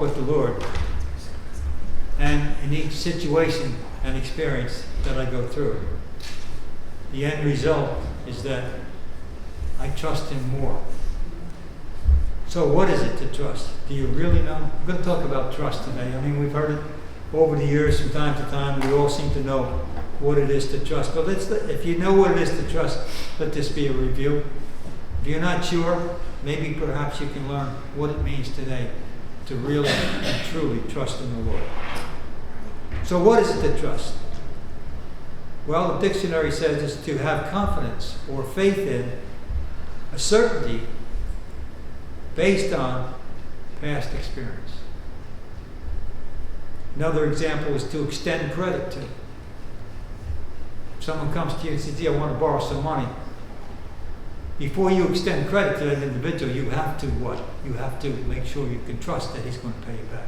walk with the Lord. And in each situation and experience that I go through, the end result is that I trust Him more. So what is it to trust? Do you really know? I'm going to talk about trust today. I mean, we've heard it over the years from time to time. We all seem to know what it is to trust. But if you know what it is to trust, let this be a review. If you're not sure, maybe perhaps you can learn what it means today to really and truly trust in the Lord. So what is it to trust? Well, the dictionary says it's to have confidence or faith in, a certainty based on past experience. Another example is to extend credit to. Someone comes to you and says, "Gee, I want to borrow some money." Before you extend credit to that individual, you have to what? You have to make sure you can trust that he's going to pay you back.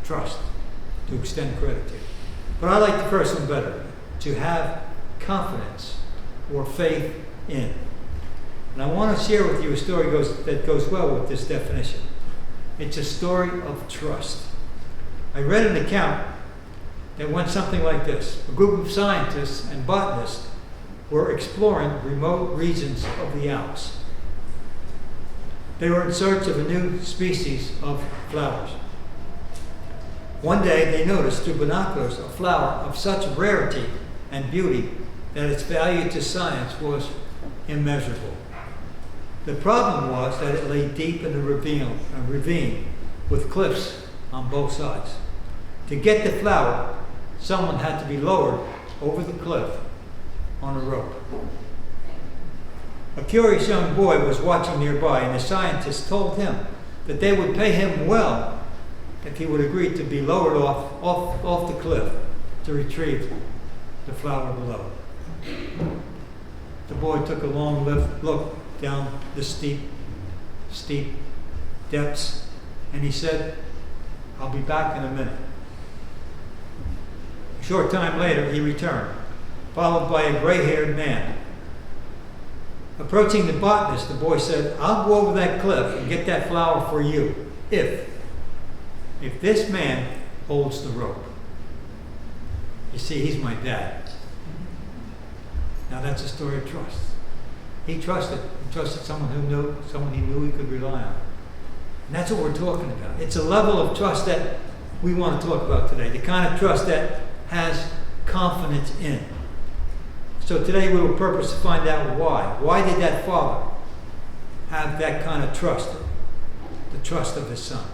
Trust, to extend credit to. But I like the first one better, to have confidence or faith in. And I want to share with you a story that goes well with this definition. It's a story of trust. I read an account that went something like this. A group of scientists and botanists were exploring remote regions of the Alps. They were in search of a new species of flowers. One day they noticed through binoculars a flower of such rarity and beauty that its value to science was immeasurable. The problem was that it lay deep in a ravine with cliffs on both sides. To get the flower, someone had to be lowered over the cliff on a rope. A curious young boy was watching nearby, and the scientists told him that they would pay him well if he would agree to be lowered off the cliff to retrieve the flower below. The boy took a long look down the steep depths, and he said, "I'll be back in a minute." A short time later, he returned, followed by a gray-haired man. Approaching the botanist, the boy said, "I'll go over that cliff and get that flower for you, if this man holds the rope." You see, he's my dad. Now that's a story of trust. He trusted someone he knew he could rely on. And that's what we're talking about. It's a level of trust that we want to talk about today, the kind of trust that has confidence in. So today we will purpose to find out why. Why did that father have that kind of trust, the trust of his son?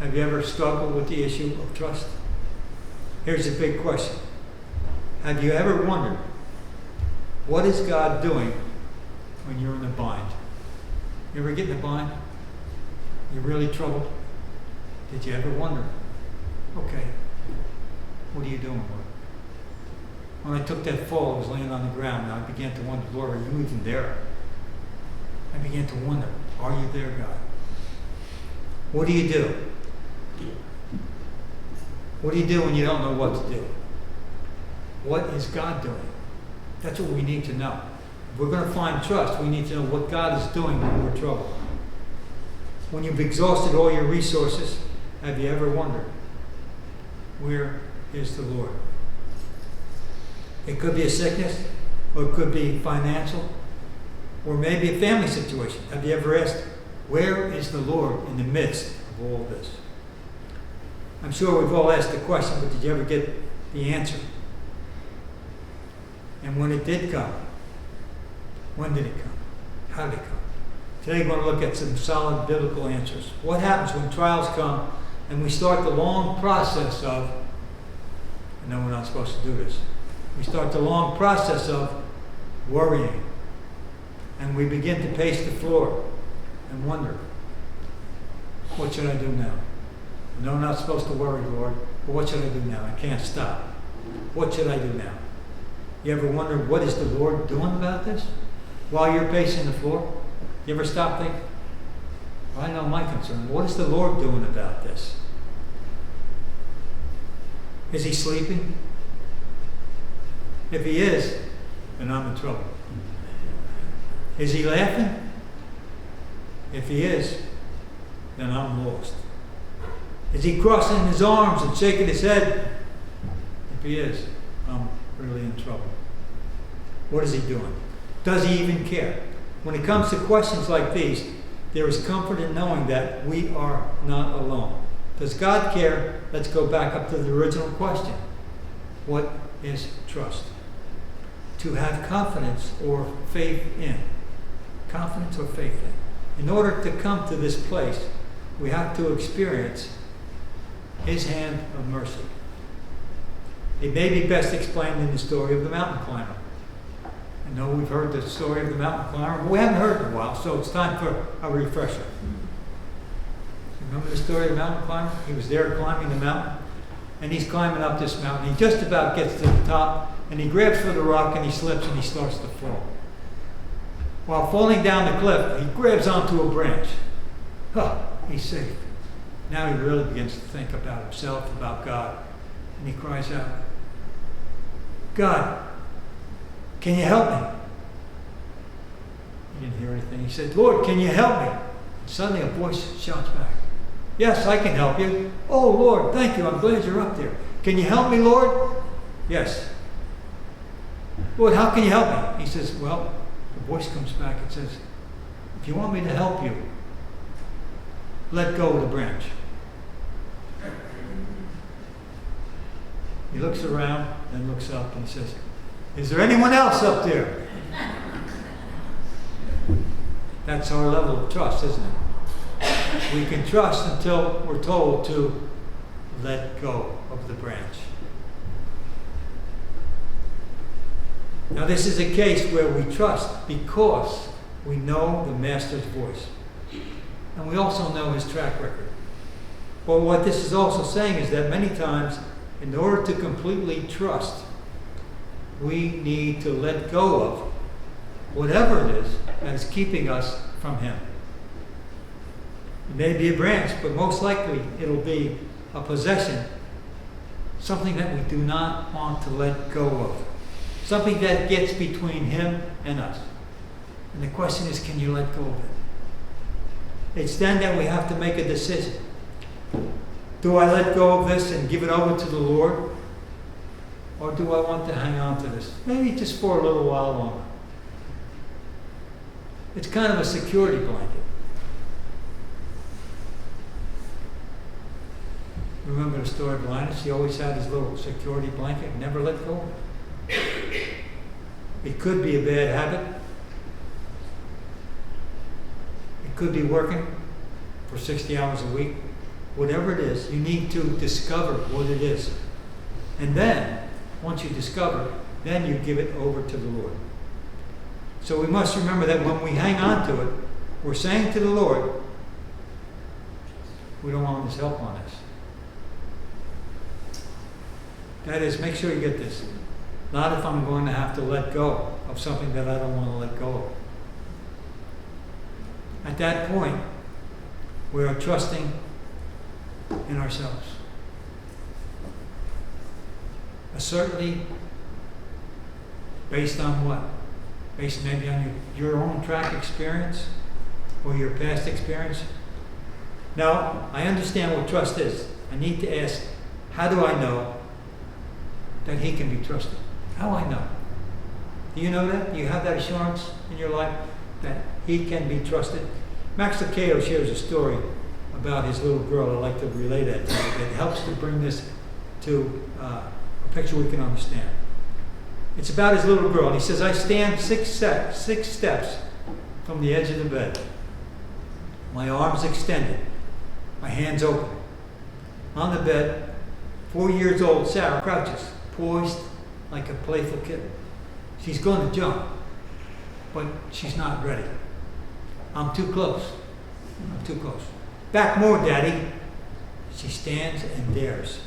Have you ever struggled with the issue of trust? Here's a big question. Have you ever wondered, what is God doing when you're in a bind? You ever get in a bind? You're really troubled? Did you ever wonder, okay, what are you doing, Lord? When I took that fall, I was laying on the ground, and I began to wonder, Lord, are you even there? I began to wonder, are you there, God? What do you do? What do you do when you don't know what to do? What is God doing? That's what we need to know. If we're going to find trust, we need to know what God is doing when we're troubled. When you've exhausted all your resources, have you ever wondered, where is the Lord? It could be a sickness, or it could be financial, or maybe a family situation. Have you ever asked, where is the Lord in the midst of all this? I'm sure we've all asked the question, but did you ever get the answer? And when it did come, when did it come? How did it come? Today we're going to look at some solid biblical answers. What happens when trials come and we start the long process of, I know we're not supposed to do this, we start the long process of worrying. And we begin to pace the floor and wonder, what should I do now? I know I'm not supposed to worry, Lord, but what should I do now? I can't stop. What should I do now? You ever wonder, what is the Lord doing about this? While you're pacing the floor? You ever stop thinking, well, I know my concern. What is the Lord doing about this? Is he sleeping? If he is, then I'm in trouble. Is he laughing? If he is, then I'm lost. Is he crossing his arms and shaking his head? If he is, I'm really in trouble. What is he doing? Does he even care? When it comes to questions like these, there is comfort in knowing that we are not alone. Does God care? Let's go back up to the original question. What is trust? To have confidence or faith in. Confidence or faith in. In order to come to this place, we have to experience His hand of mercy. It may be best explained in the story of the mountain climber. I know we've heard the story of the mountain climber, but we haven't heard it in a while, so it's time for a refresher. Remember the story of the mountain climber? He was there climbing the mountain, and he's climbing up this mountain. He just about gets to the top, and he grabs for the rock, and he slips, and he starts to fall. While falling down the cliff, he grabs onto a branch. He's safe. Now he really begins to think about himself, about God, and he cries out, God, can you help me? He didn't hear anything. He said, Lord, can you help me? And suddenly a voice shouts back, yes, I can help you. Oh, Lord, thank you. I'm glad you're up there. Can you help me, Lord? Yes. Lord, how can you help me? He says, well, the voice comes back and says, if you want me to help you, let go of the branch. He looks around and looks up and says, is there anyone else up there? That's our level of trust, isn't it? We can trust until we're told to let go of the branch. Now, this is a case where we trust because we know the Master's voice. And we also know His track record. But what this is also saying is that many times, in order to completely trust, we need to let go of whatever it is that is keeping us from Him. It may be a branch, but most likely it'll be a possession, something that we do not want to let go of, something that gets between Him and us. And the question is, can you let go of it? It's then that we have to make a decision. Do I let go of this and give it over to the Lord? Or do I want to hang on to this? Maybe just for a little while longer. It's kind of a security blanket. Remember the story of Linus? He always had his little security blanket, never let go of it. It could be a bad habit. It could be working for 60 hours a week. Whatever it is, you need to discover what it is. And then, once you discover it, then you give it over to the Lord. So we must remember that when we hang on to it, we're saying to the Lord, we don't want His help on us. That is, make sure you get this. Not if I'm going to have to let go of something that I don't want to let go of. At that point, we are trusting in ourselves. A certainty based on what? Based maybe on your own track experience or your past experience. Now, I understand what trust is. I need to ask, how do I know that He can be trusted? How do I know? Do you know that? Do you have that assurance in your life that He can be trusted? Max Lucado shares a story about his little girl. I'd like to relay that to you. It helps to bring this to a picture we can understand. It's about his little girl. He says, I stand six steps from the edge of the bed. My arms extended. My hands open. On the bed, 4 years old Sarah crouches, poised like a playful kitten. She's going to jump, but she's not ready. I'm too close. I'm too close. Back more, Daddy. She stands and dares.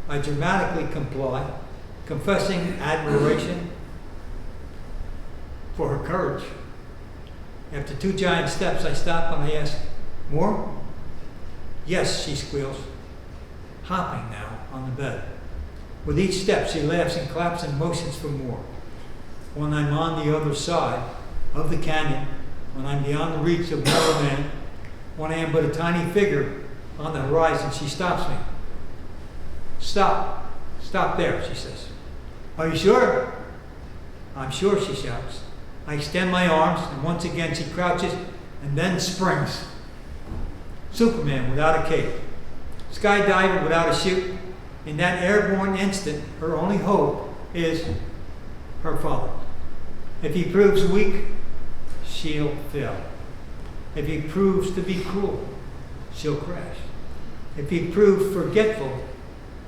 I dramatically comply, confessing admiration for her courage. After 2 giant steps, I stop and I ask, more? Yes, she squeals, hopping now on the bed. With each step, she laughs and claps and motions for more. When I'm on the other side of the canyon, when I'm beyond the reach of mortal man, When I am but a tiny figure on the horizon, she stops me. Stop. Stop there, she says. Are you sure? I'm sure, she shouts. I extend my arms, and once again she crouches and then springs. Superman without a cape. Skydiver without a chute. In that airborne instant, her only hope is her father. If he proves weak, she'll fail. If he proves to be cruel, she'll crash. If he proves forgetful,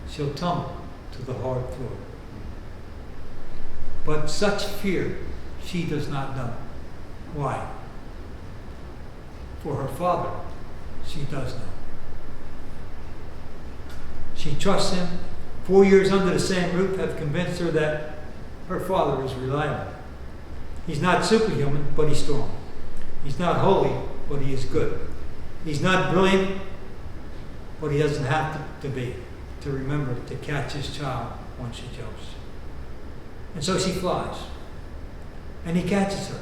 she'll tumble to the hard floor. But such fear she does not know. Why? For her father, she does know. She trusts him. 4 years under the same roof have convinced her that her father is reliable. He's not superhuman, but he's strong. He's not holy, but he is good. He's not brilliant, but he doesn't have to be to remember to catch his child once she jumps. And so she flies. And he catches her.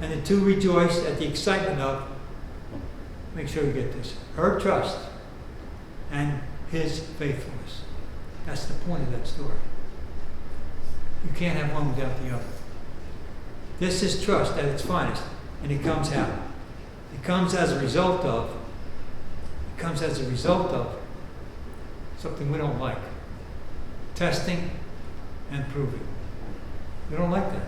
And the two rejoice at the excitement of, make sure you get this, her trust and his faithfulness. That's the point of that story. You can't have one without the other. This is trust at its finest. And it comes how? It comes as a result of something we don't like. Testing and proving. We don't like that.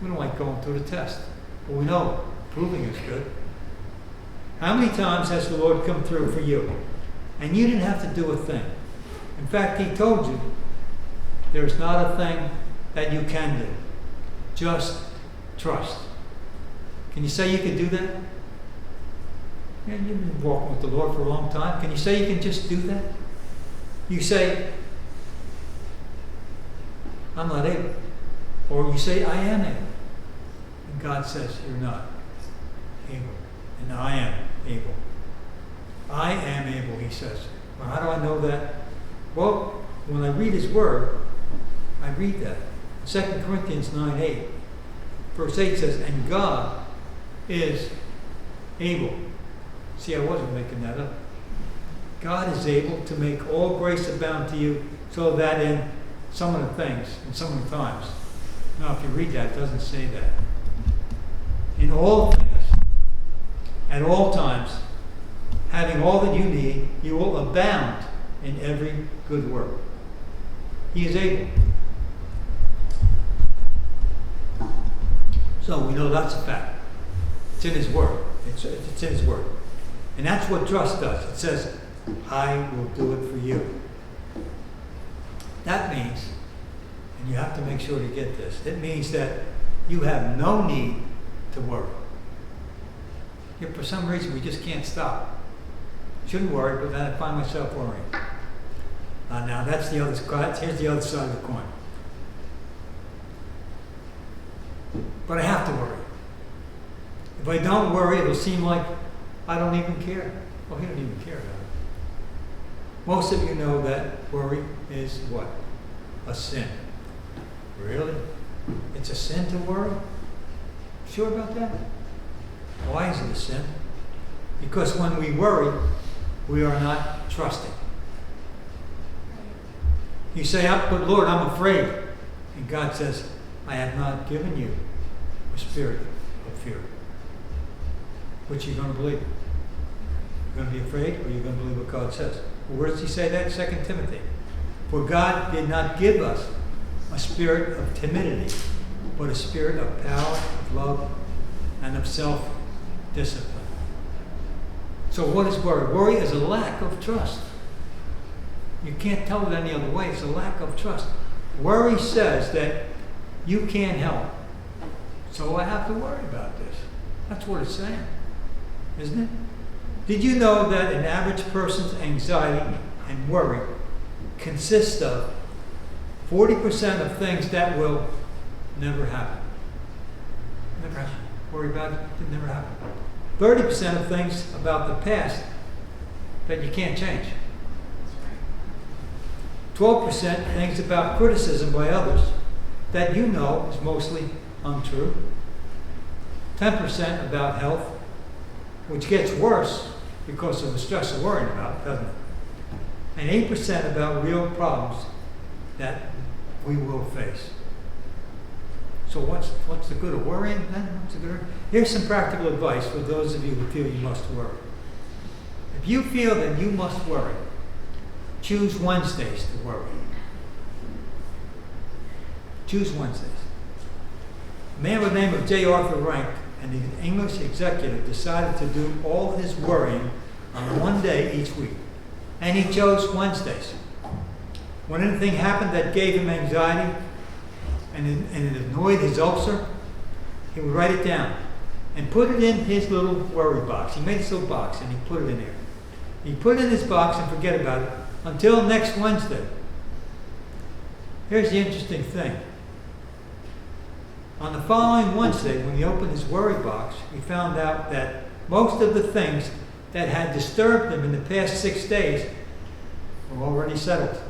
We don't like going through the test. But we know proving is good. How many times has the Lord come through for you? And you didn't have to do a thing. In fact, he told you, there's not a thing that you can do. Just trust. Can you say you can do that? Yeah, you've been walking with the Lord for a long time. Can you say you can just do that? You say, I'm not able. Or you say, I am able. And God says, you're not able. And I am able. I am able, he says. Well, how do I know that? Well, when I read his word, I read that. 2 Corinthians 9:8. Verse 8 says, and God is able. See, I wasn't making that up. God is able to make all grace abound to you, so that in some of the things, in some of the times. Now, if you read that, it doesn't say that. In all things, at all times, having all that you need, you will abound in every good work. He is able. So we know that's a fact. It's in his word. It's in his word. And that's what trust does. It says, I will do it for you. That means, and you have to make sure to get this, it means that you have no need to worry. Yet for some reason we just can't stop. Shouldn't worry, but then I find myself worrying. Now that's the other side. Here's the other side of the coin. But I have to worry. If I don't worry, it'll seem like I don't even care. Well, he don't even care about it. Most of you know that worry is what? A sin. Really? It's a sin to worry? Sure about that? Why is it a sin? Because when we worry, we are not trusting. You say, but Lord, I'm afraid. And God says, I have not given you a spirit of fear. Which are you going to believe? You're going to be afraid, or you're going to believe what God says? Well, where does he say that? 2 Timothy. For God did not give us a spirit of timidity, but a spirit of power, of love, and of self-discipline. So what is worry? Worry is a lack of trust. You can't tell it any other way. It's a lack of trust. Worry says that you can't help, so I have to worry about this. That's what it's saying, isn't it? Did you know that an average person's anxiety and worry consists of 40% of things that will never happen? Never happen. Worry about it, it never happen. 30% of things about the past that you can't change. 12% things about criticism by others that you know is mostly untrue. 10% about health, which gets worse because of the stress of worrying about it, doesn't it? And 8% about real problems that we will face. So what's the good of worrying then? What's the good of... Here's some practical advice for those of you who feel you must worry. If you feel that you must worry, choose Wednesdays to worry. Choose Wednesdays. A man by the name of J. Arthur Rank, and the English executive, decided to do all his worrying on one day each week. And he chose Wednesdays. When anything happened that gave him anxiety and it annoyed his ulcer, he would write it down and put it in his little worry box. He made this little box and he put it in there. He put it in his box and forget about it until next Wednesday. Here's the interesting thing. On the following Wednesday, when he opened his worry box, he found out that most of the things that had disturbed him in the past 6 days were already settled.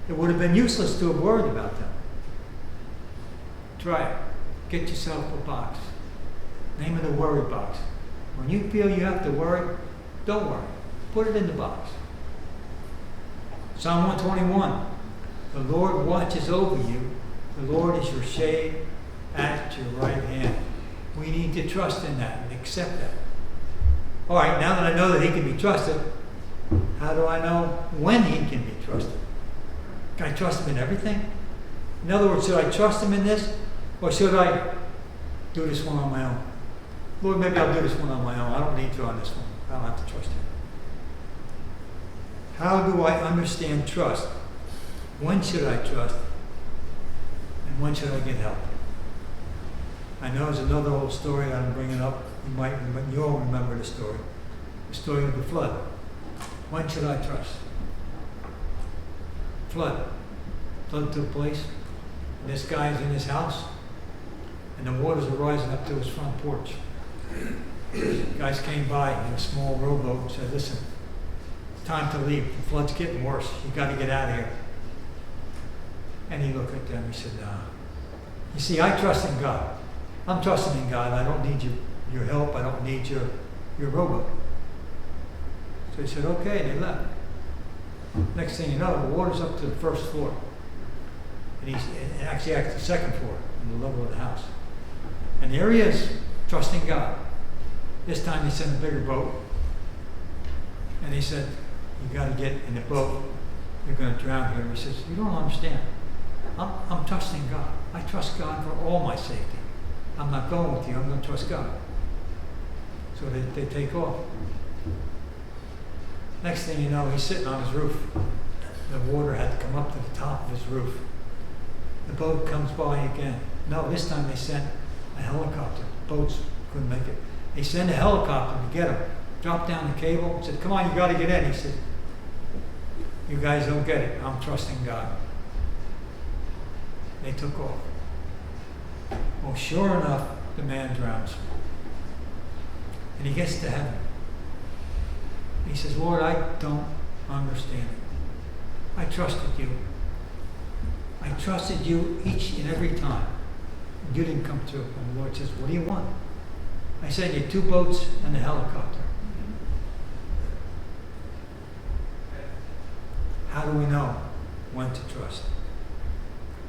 It would have been useless to have worried about them. Try it. Get yourself a box. Name it a worry box. When you feel you have to worry, don't worry. Put it in the box. Psalm 121. The Lord watches over you. The Lord is your shade at your right hand. We need to trust in that and accept that. All right, now that I know that he can be trusted, how do I know when he can be trusted? Can I trust him in everything? In other words, should I trust him in this, or should I do this one on my own? Lord, maybe I'll do this one on my own. I don't need to on this one. I don't have to trust him. How do I understand trust? When should I trust? And when should I get help? I know there's another old story that I'm bringing up. You all remember the story of the flood. When should I trust? Flood took place. This guy's in his house, and the waters are rising up to his front porch. Guys came by in a small rowboat and said, "Listen, it's time to leave. The flood's getting worse. You got to get out of here." And he looked at them. He said, "You see, I trust in God. I'm trusting in God. I don't need your help. I don't need your rowboat." So he said, "Okay," and they left. Next thing you know, the water's up to the first floor. And he's actually at the second floor, on the level of the house. And there he is, trusting God. This time he sent a bigger boat. And he said, "You got to get in the boat. You're going to drown here." He says, "You don't understand. I'm trusting God. I trust God for all my safety. I'm not going with you. I'm going to trust God." So they take off. Next thing you know, he's sitting on his roof. The water had to come up to the top of his roof. The boat comes by again. No, this time they sent a helicopter. Boats couldn't make it. They sent a helicopter to get him. Dropped down the cable and said, "Come on, you got to get in." He said, "You guys don't get it. I'm trusting God." They took off. Well, sure enough, the man drowns. And he gets to heaven. He says, "Lord, I don't understand it. I trusted you. I trusted you each and every time. You didn't come through." And the Lord says, "What do you want?" I sent you 2 boats and a helicopter. How do we know when to trust?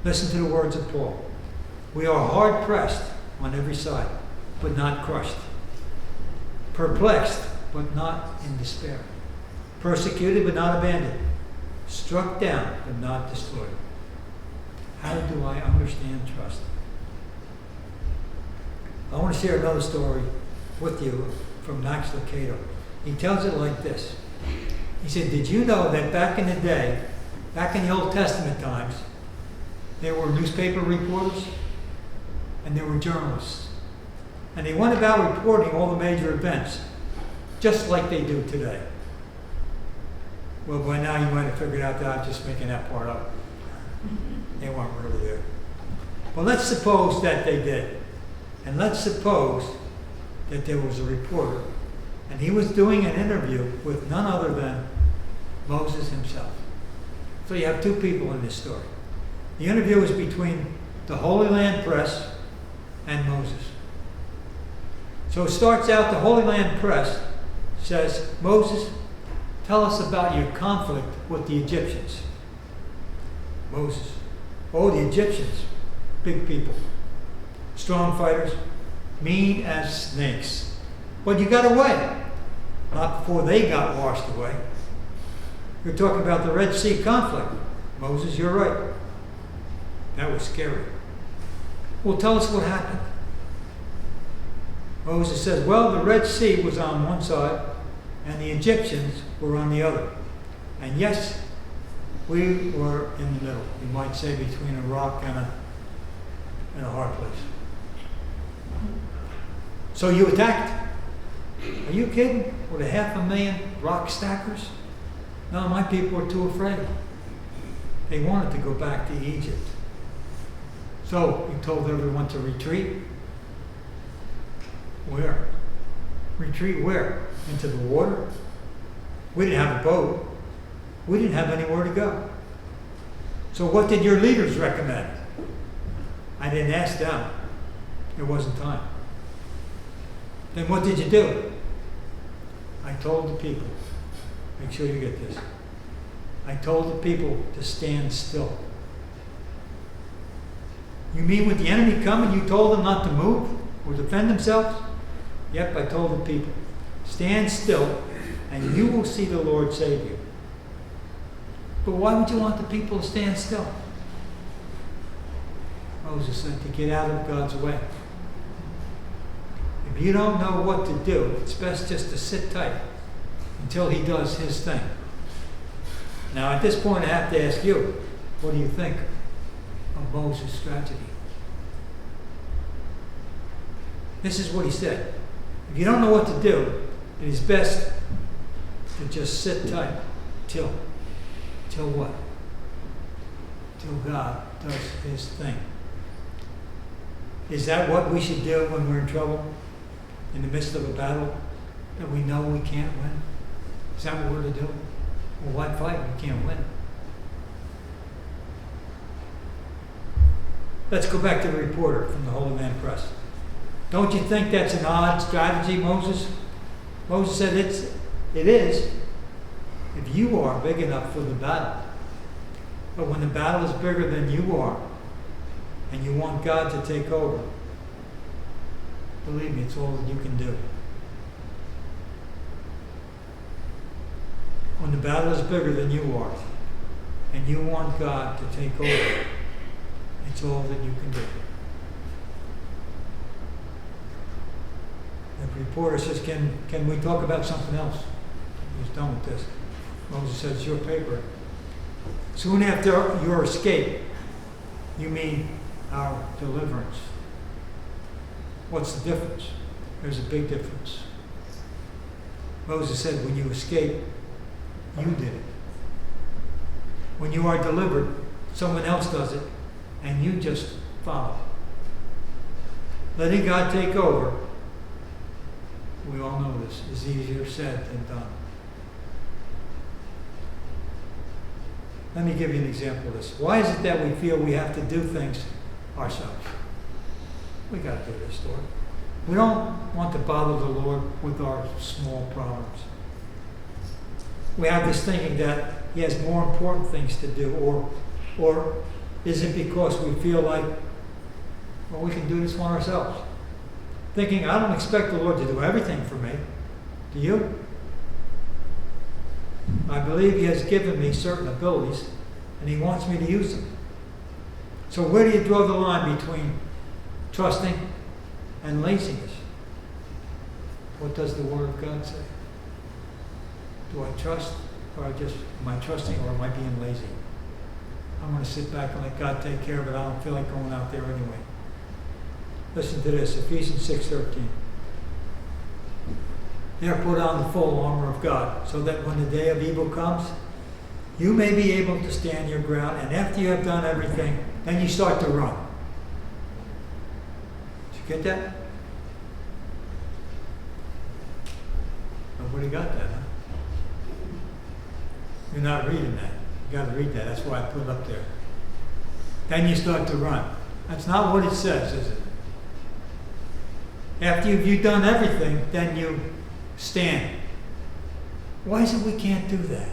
Listen to the words of Paul. "We are hard pressed on every side, but not crushed. Perplexed, but not in despair. Persecuted, but not abandoned. Struck down, but not destroyed." How do I understand trust? I want to share another story with you from Max Lucado. He tells it like this. He said, "Did you know that back in the day, back in the Old Testament times, there were newspaper reporters and there were journalists. And they went about reporting all the major events, just like they do today." Well, by now you might have figured out that I'm just making that part up. They weren't really there. Well, let's suppose that they did. And let's suppose that there was a reporter, and he was doing an interview with none other than Moses himself. So you have 2 people in this story. The interview is between the Holy Land Press and Moses. So it starts out, the Holy Land Press says, Moses, tell us about your conflict with the Egyptians. Moses, oh, the Egyptians, big people, strong fighters, mean as snakes. But you got away. Not before they got washed away. You're talking about the Red Sea conflict. Moses, you're right. That was scary. Well, tell us what happened. Moses says, well, the Red Sea was on one side and the Egyptians were on the other. And yes, we were in the middle. You might say between a rock and a hard place. So you attacked. Are you kidding? With 500,000 rock stackers? No, my people were too afraid. They wanted to go back to Egypt. So you told everyone to retreat. Where? Retreat where? Into the water? We didn't have a boat. We didn't have anywhere to go. So what did your leaders recommend? I didn't ask them. It wasn't time. Then what did you do? I told the people, make sure you get this. I told the people to stand still. You mean with the enemy coming, you told them not to move or defend themselves? Yep, I told the people, stand still and you will see the Lord save you. But why would you want the people to stand still? Moses said to get out of God's way. If you don't know what to do, it's best just to sit tight until he does his thing. Now at this point I have to ask you, what do you think of Moses' strategy? This is what he said. If you don't know what to do, it is best to just sit tight till what? Till God does his thing. Is that what we should do when we're in trouble? In the midst of a battle that we know we can't win? Is that what we're to do? Well, why fight? We can't win. Let's go back to the reporter from the Holy Land Press. Don't you think that's an odd strategy, Moses? Moses said it is if you are big enough for the battle. But when the battle is bigger than you are and you want God to take over, believe me, it's all that you can do. When the battle is bigger than you are and you want God to take over, it's all that you can do. The reporter says, can we talk about something else? He's done with this. Moses says, it's your paper. Soon after your escape, you mean our deliverance. What's the difference? There's a big difference. Moses said, when you escape, you did it. When you are delivered, someone else does it, and you just follow. Letting God take over, we all know this, is easier said than done. Let me give you an example of this. Why is it that we feel we have to do things ourselves? We got to do this, Lord. We don't want to bother the Lord with our small problems. We have this thinking that he has more important things to do, or is it because we feel like, well, we can do this one ourselves? Thinking, I don't expect the Lord to do everything for me. Do you? I believe he has given me certain abilities, and he wants me to use them. So where do you draw the line between trusting and laziness? What does the Word of God say? Do I trust, or am I trusting, or am I being lazy? I'm going to sit back and let God take care of it. I don't feel like going out there anyway. Listen to this, Ephesians 6:13. Therefore, put on the full armor of God, so that when the day of evil comes, you may be able to stand your ground, and after you have done everything, then you start to run. Did you get that? Nobody got that, huh? You're not reading that. You got to read that. That's why I put it up there. Then you start to run. That's not what it says, is it? After you've done everything, then you stand. Why is it we can't do that?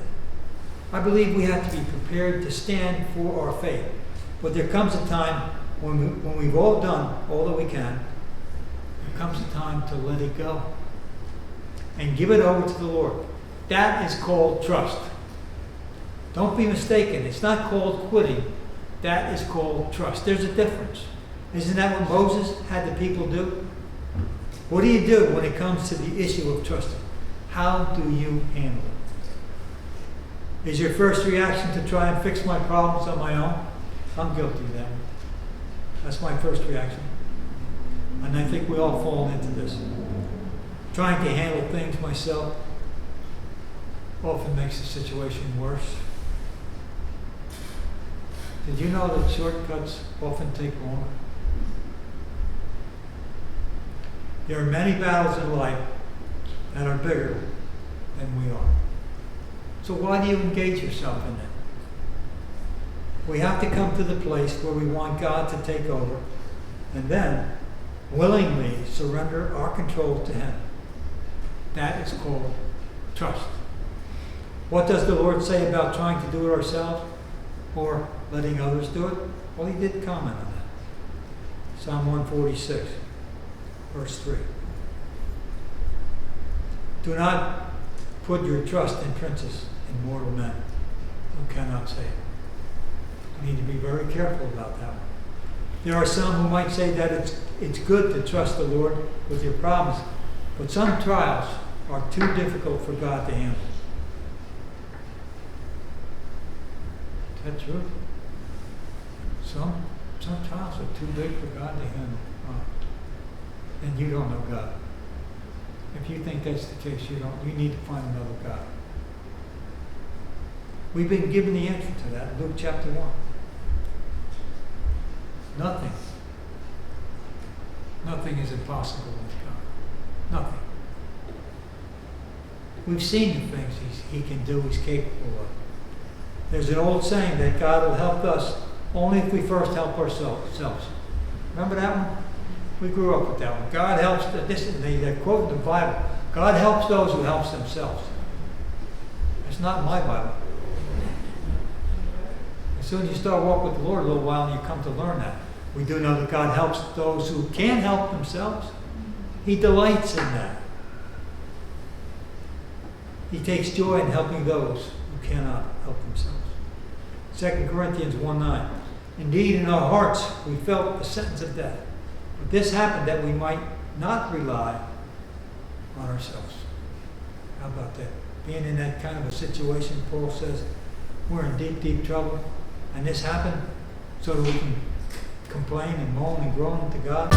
I believe we have to be prepared to stand for our faith. But there comes a time when we've all done all that we can, there comes a time to let it go and give it over to the Lord. That is called trust. Don't be mistaken. It's not called quitting. That is called trust. There's a difference. Isn't that what Moses had the people do? What do you do when it comes to the issue of trusting? How do you handle it? Is your first reaction to try and fix my problems on my own? I'm guilty of that. That's my first reaction. And I think we all fall into this. Trying to handle things myself often makes the situation worse. Did you know that shortcuts often take longer? There are many battles in life that are bigger than we are. So why do you engage yourself in it? We have to come to the place where we want God to take over and then willingly surrender our control to Him. That is called trust. What does the Lord say about trying to do it ourselves or letting others do it? Well, He did comment on that. Psalm 146, verse 3. Do not put your trust in princes and mortal men who cannot save. We need to be very careful about that one. There are some who might say that it's good to trust the Lord with your problems, but some trials are too difficult for God to handle. Is that true? Some trials are too big for God to handle. And you don't know God. If you think that's the case, you need to find another God. We've been given the answer to that in Luke chapter 1. Nothing is impossible with God. Nothing. We've seen the things He can do, He's capable of. There's an old saying that God will help us only if we first help ourselves. Remember that one? We grew up with that one. God helps, this is the quote in the Bible, God helps those who help themselves. That's not in my Bible. As soon as you start walking with the Lord a little while, you come to learn that. We do know that God helps those who can help themselves. He delights in that. He takes joy in helping those who cannot help themselves. 2 Corinthians 1:9. Indeed, in our hearts we felt the sentence of death. But this happened that we might not rely on ourselves. How about that? Being in that kind of a situation, Paul says, we're in deep, deep trouble. And this happened so that we can complain and moan and groan to God.